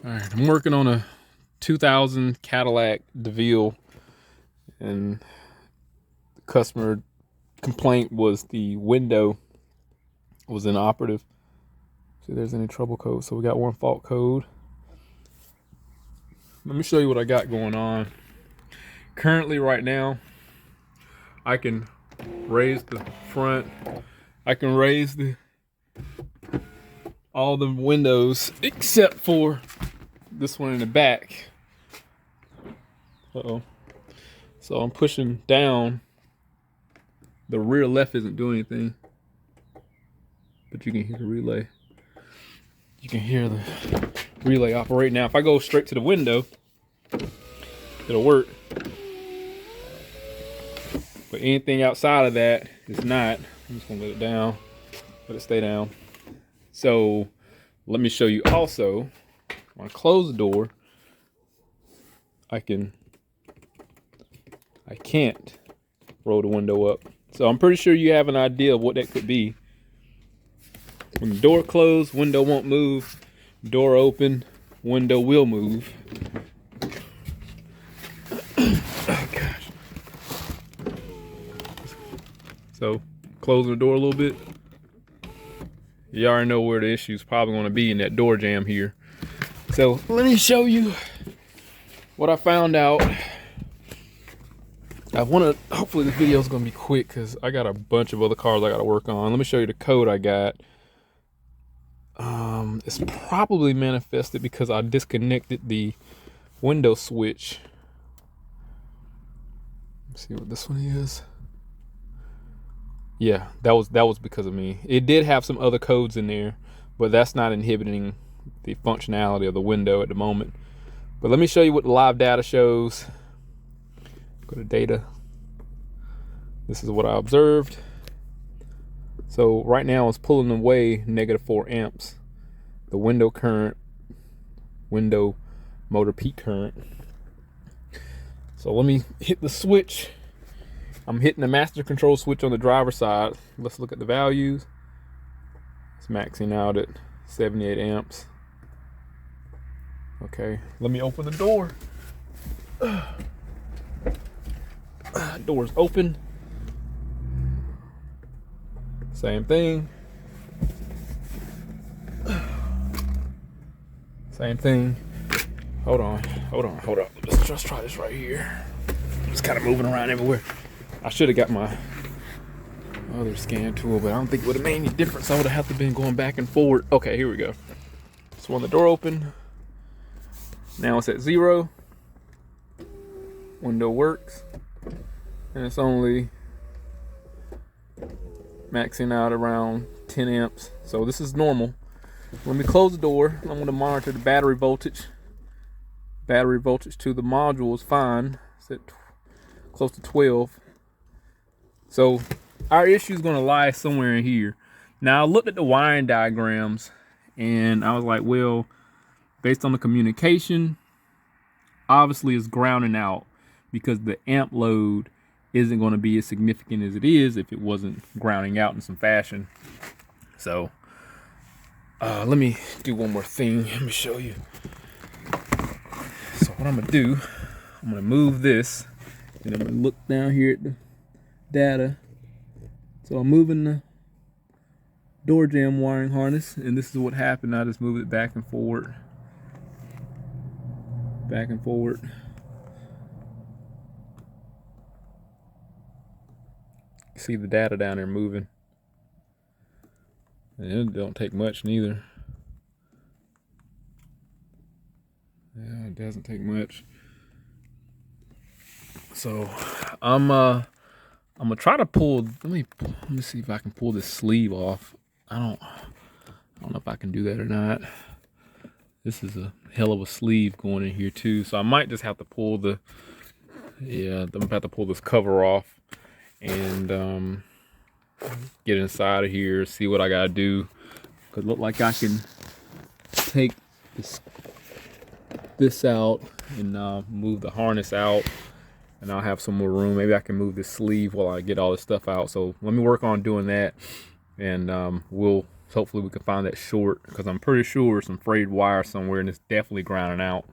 All right, I'm working on a 2000 Cadillac Deville, and the customer complaint was the window was inoperative. See if there's any trouble code. So we got one fault code. Let me show you what I got going on. Currently, right now, I can raise the front. I can raise all the windows except for this one in the back. Uh-oh. So I'm pushing down. The rear left isn't doing anything, but you can hear the relay. You can hear the relay operate. Now, if I go straight to the window, it'll work. But anything outside of that is not. I'm just gonna let it down, let it stay down. So let me show you also, when I close the door, I can't roll the window up. So I'm pretty sure you have an idea of what that could be. When the door closed, window won't move. Door open, window will move. Oh gosh. So closing the door a little bit. You already know where the issue is probably going to be in that door jamb here. So let me show you what I found out. Hopefully this video is going to be quick because I got a bunch of other cars I got to work on. Let me show you the code I got. It's probably manifested because I disconnected the window switch. Let's see what this one is. Yeah, that was because of me. It did have some other codes in there, but that's not inhibiting the functionality of the window at the moment. But let me show you what the live data shows. Go to data. This is what I observed. So right now it's pulling away -4 amps. The window current, window motor peak current. So let me hit the switch. I'm hitting the master control switch on the driver's side. Let's look at the values. It's maxing out at 78 amps. Okay, let me open the door. Door's open. Same thing. Same thing. Hold on. Let's try this right here. It's kind of moving around everywhere. I should have got my other scan tool, but I don't think it would have made any difference. I would have to been going back and forward. Okay, here we go. So when the door opened, now it's at 0. Window works, and it's only maxing out around 10 amps. So this is normal. Let me close the door. I'm going to monitor the battery voltage. Battery voltage to the module is fine. It's at close to 12. So our issue is going to lie somewhere in here. Now I looked at the wiring diagrams and I was like, well, based on the communication, obviously it's grounding out because the amp load isn't going to be as significant as it is if it wasn't grounding out in some fashion. So let me do one more thing. Let me show you. So what I'm going to do, I'm going to move this and I'm going to look down here at the data. So I'm moving the door jamb wiring harness, and this is what happened. I just moved it back and forward. Back and forward. See the data down there moving. And it don't take much neither. Yeah, it doesn't take much. So I'm gonna try to pull. Let me see if I can pull this sleeve off. I don't know if I can do that or not. This is a hell of a sleeve going in here too. So I might just have to pull the. Yeah, I'm gonna have to pull this cover off and get inside of here. See what I gotta do. Could look like I can take this out and move the harness out. And I'll have some more room. Maybe I can move this sleeve while I get all this stuff out. So let me work on doing that, and we'll Hopefully we can find that short, because I'm pretty sure some frayed wire somewhere and it's definitely grinding out.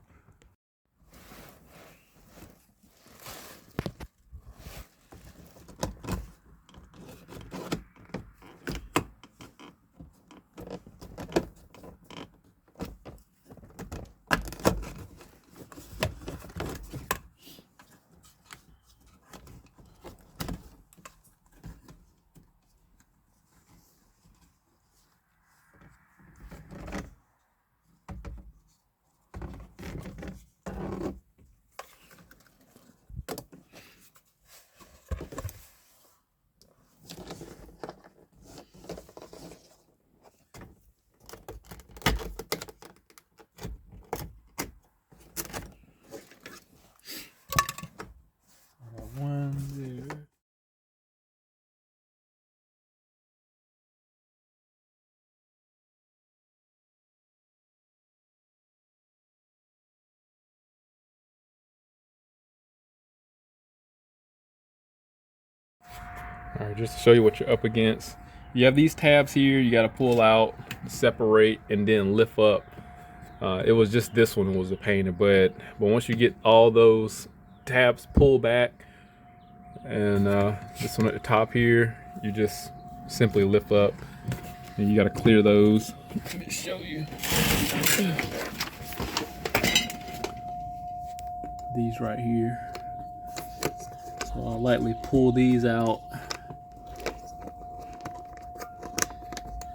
All right, just to show you what you're up against. You have these tabs here, you gotta pull out, separate, and then lift up. It was just this one was a pain in the butt. But once you get all those tabs pulled back, and this one at the top here, you just simply lift up, and you gotta clear those. Let me show you. These right here. So I'll lightly pull these out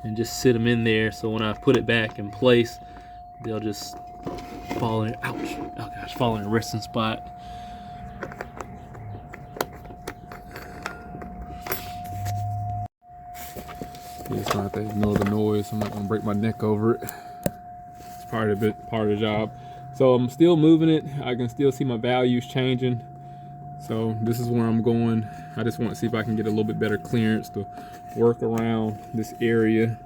and just sit them in there, so when I put it back in place, they'll just fall in. Ouch! Oh gosh, fall in a resting spot. You just gonna have to ignore the noise. I'm not gonna break my neck over it. It's part of the job. So I'm still moving it. I can still see my values changing. So this is where I'm going. I just want to see if I can get a little bit better clearance to work around this area.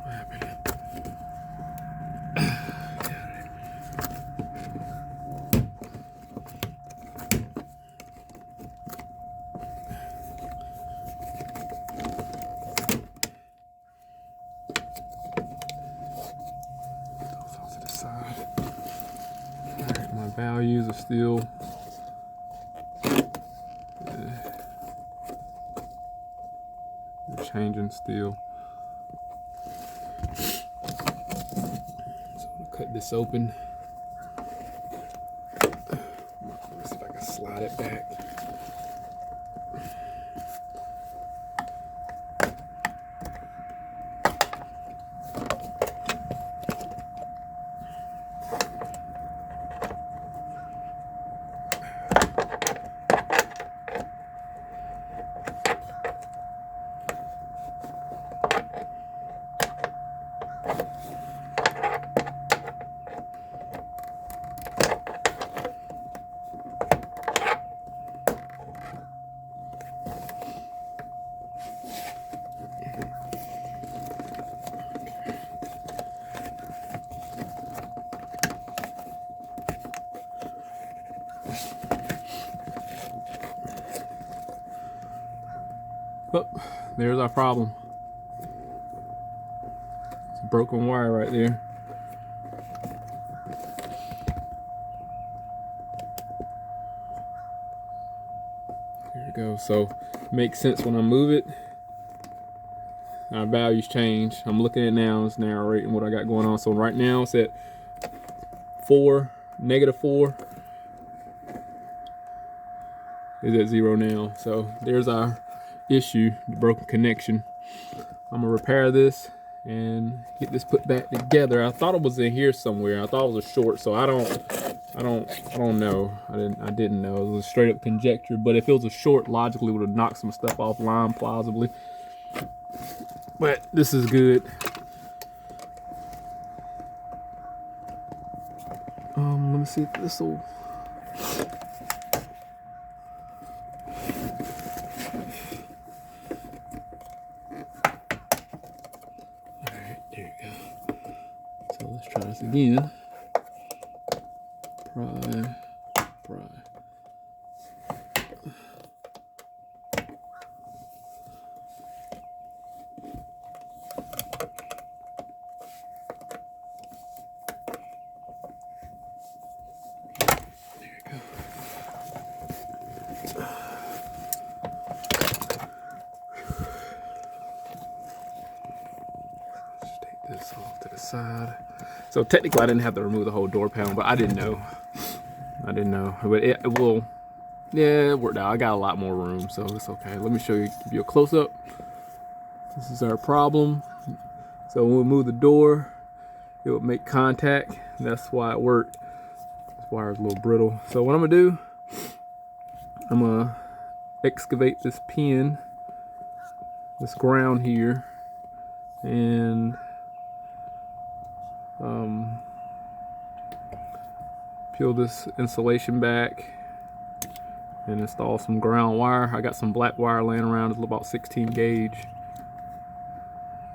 What happened? Those to the side. All right, my values are still. They're changing still. So I'm gonna cut this open. Let's see if I can slide it back. Oh, there's our problem. It's a broken wire right there. There it goes. So it makes sense when I move it. Our values change. I'm looking at now, it's narrating what I got going on. So right now it's at 4, -4. Is at 0 now. So there's our issue, the broken connection. I'm gonna repair this and get this put back together. I thought it was in here somewhere. I thought it was a short, so I don't know. I didn't know. It was straight up conjecture. But if it was a short, logically would have knocked some stuff offline, plausibly. But this is good. Let me see if this will. Let's try this again. Pry. this off to the side. So technically I didn't have to remove the whole door panel, but I didn't know. But it will, yeah, it worked out. I got a lot more room, so it's okay. Let me show you, give you a close up. This is our problem. So when we move the door, it would make contact. That's why it worked. This wire is a little brittle. So what I'm gonna do, I'm gonna excavate this pin, this ground here, and peel this insulation back and install some ground wire. I got some black wire laying around. It's about 16 gauge.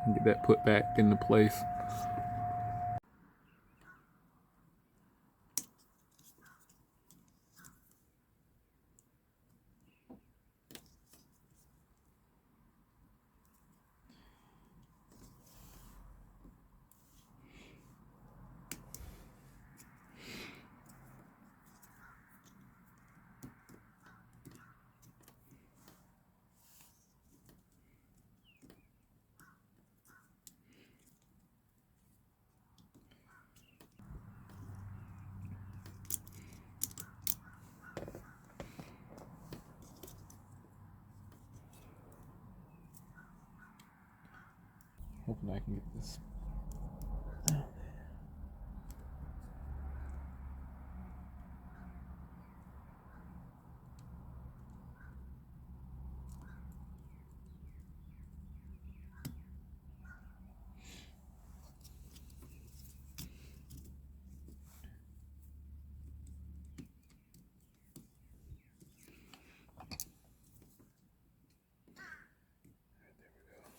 And get that put back into place. Hoping I can get this.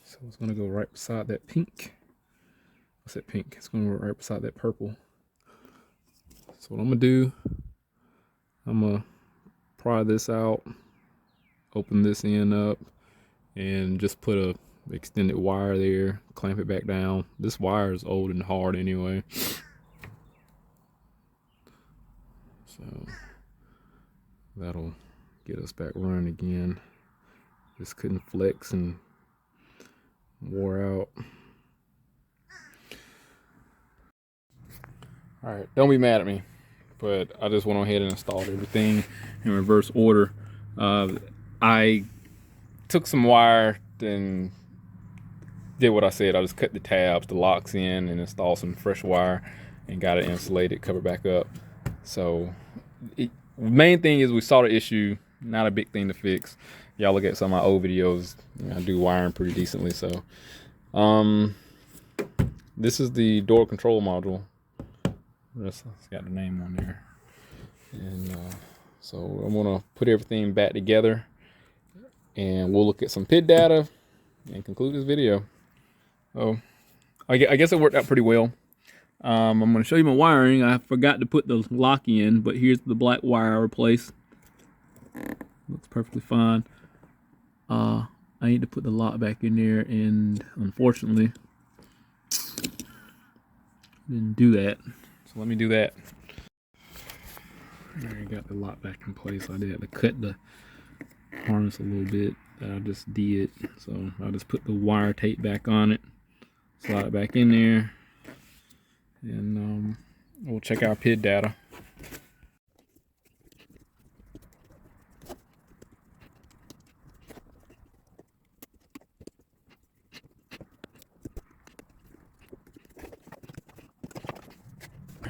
So it's gonna go right beside that pink. What's that pink? It's gonna go right beside that purple. So what I'm gonna do, I'm gonna pry this out, open this end up, and just put a extended wire there, clamp it back down. This wire is old and hard anyway. So that'll get us back running again. Just couldn't flex and wore out. All right, don't be mad at me, but I just went ahead and installed everything in reverse order. I took some wire and did what I said. I just cut the tabs, the locks in, and installed some fresh wire and got it insulated, covered back up. So the main thing is we saw the issue, not a big thing to fix. Y'all look at some of my old videos, I do wiring pretty decently. So this is the door control module. It's got the name on there. And so I'm gonna put everything back together and we'll look at some PID data and conclude this video. Oh, I guess it worked out pretty well. I'm gonna show you my wiring. I forgot to put the lock in, but here's the black wire I replaced. Looks perfectly fine. I need to put the lock back in there, and unfortunately didn't do that. So let me do that. I got the lock back in place. I did have to cut the harness a little bit. I just did. So I just put the wire tape back on it, slide it back in there, and we'll check our PID data.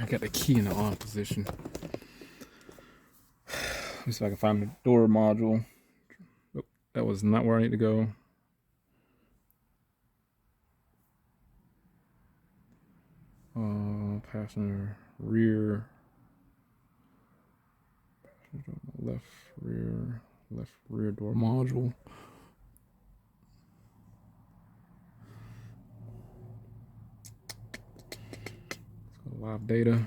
I got the key in the on position. Let me see if I can find the door module. Oh, that was not where I need to go. Passenger rear. Left rear door module. Live data.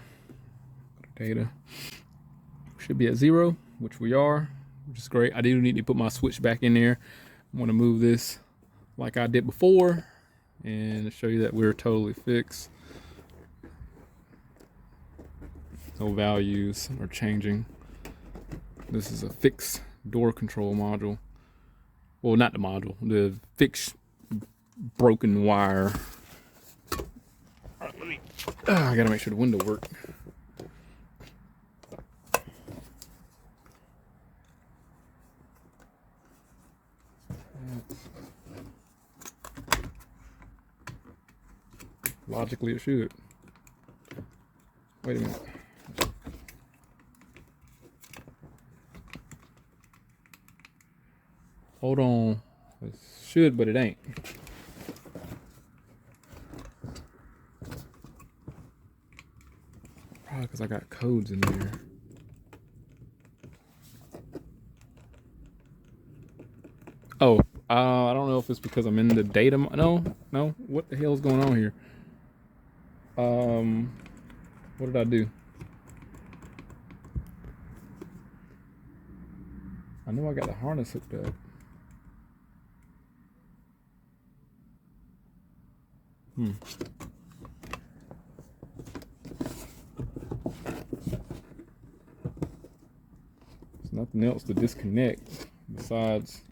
Should be at 0, which we are, which is great. I do need to put my switch back in there. I'm going to move this like I did before and show you that we're totally fixed. No values are changing. This is a fixed door control module. Well, not the module, the fixed broken wire I gotta make sure the window works. Logically, it should. Wait a minute. Hold on. It should, but it ain't. Probably because I got codes in there. Oh, I don't know if it's because I'm in the data. No. What the hell is going on here? What did I do? I know I got the harness hooked up. There's nothing else to disconnect besides.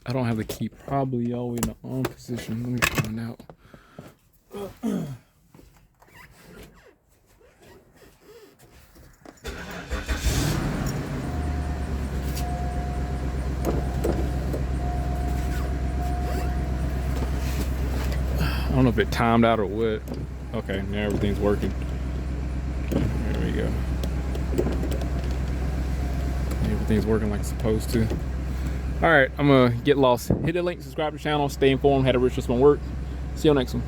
I don't have the key probably all the way in the on position. Let me find out. I don't know if it timed out or what. Okay, now everything's working. There we go. Everything's working like it's supposed to. All right, I'm gonna get lost. Hit the link, subscribe to the channel, stay informed how to reach this one work. See you next one.